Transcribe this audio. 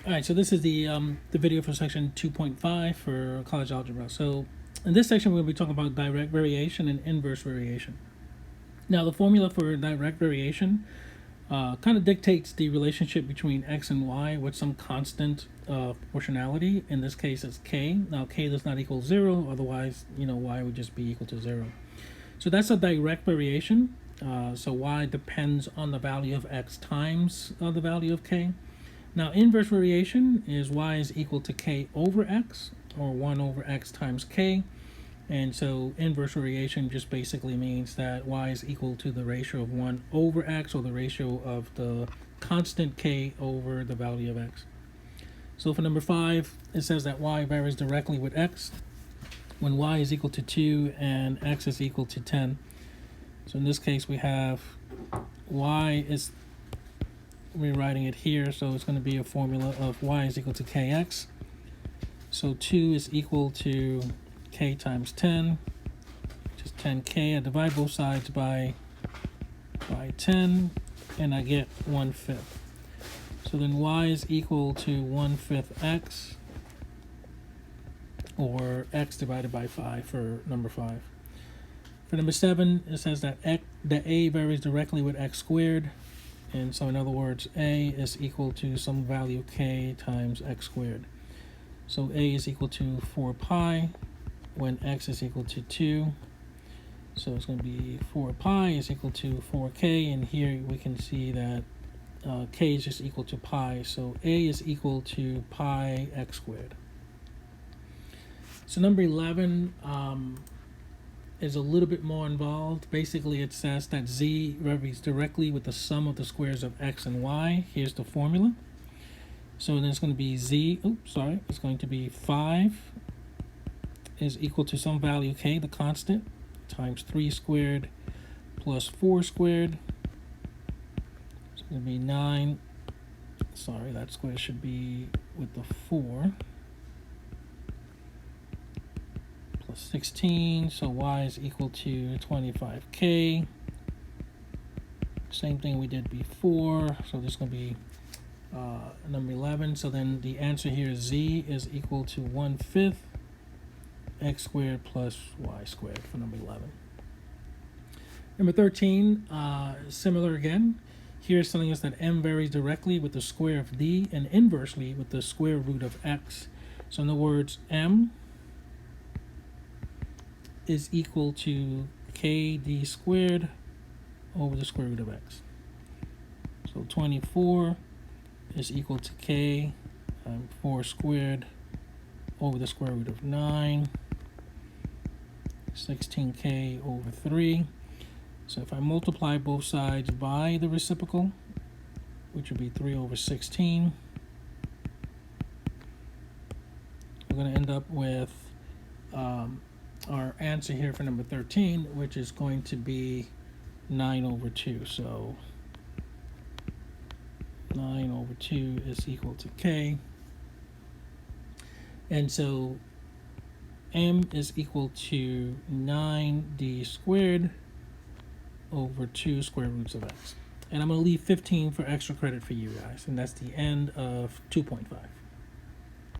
All right, so this is the video for section 2.5 for college algebra. So in this section, we'll be talking about direct variation and inverse variation. Now, the formula for direct variation kind of dictates the relationship between x and y with some constant proportionality. In this case, it's k. Now, k does not equal 0, otherwise, y would just be equal to 0. So that's a direct variation. So y depends on the value of x times the value of k. Now, inverse variation is y is equal to k over x, or 1 over x times k. And so inverse variation just basically means that y is equal to the ratio of 1 over x, or the ratio of the constant k over the value of x. So for number 5, it says that y varies directly with x when y is equal to 2 and x is equal to 10. So in this case, we have y is rewriting it here, so it's going to be a formula of y is equal to kx. So 2 is equal to k times 10, which is 10k. I divide both sides by 10, and I get 1/5. So then y is equal to 1/5 x, or x divided by 5 for number 5. For number 7, it says that a varies directly with x squared. And so in other words, a is equal to some value k times x squared. So a is equal to 4 pi when x is equal to 2. So it's going to be 4 pi is equal to 4k, and here we can see that k is just equal to pi. So a is equal to pi x squared. So number 11 is a little bit more involved. Basically, it says that z varies directly with the sum of the squares of x and y. Here's the formula. So then it's going to be it's going to be 5 is equal to some value k, the constant, times 3 squared plus 4 squared. It's going to be 9. Sorry, that square should be with the 4. Plus 16, so y is equal to 25k. Same thing we did before, so this is going to be number 11. So then the answer here is z is equal to 1/5 x squared plus y squared for number 11. Number 13, similar again. Here it's telling us that m varies directly with the square of d and inversely with the square root of x. So in other words, m is equal to kd squared over the square root of x. So 24 is equal to k 4 squared over the square root of 9, 16k over 3. So if I multiply both sides by the reciprocal, which would be 3 over 16, we're going to end up with our answer here for number 13, which is going to be 9 over 2. So 9 over 2 is equal to k. And so m is equal to 9d squared over 2 square roots of x. And I'm going to leave 15 for extra credit for you guys. And that's the end of 2.5.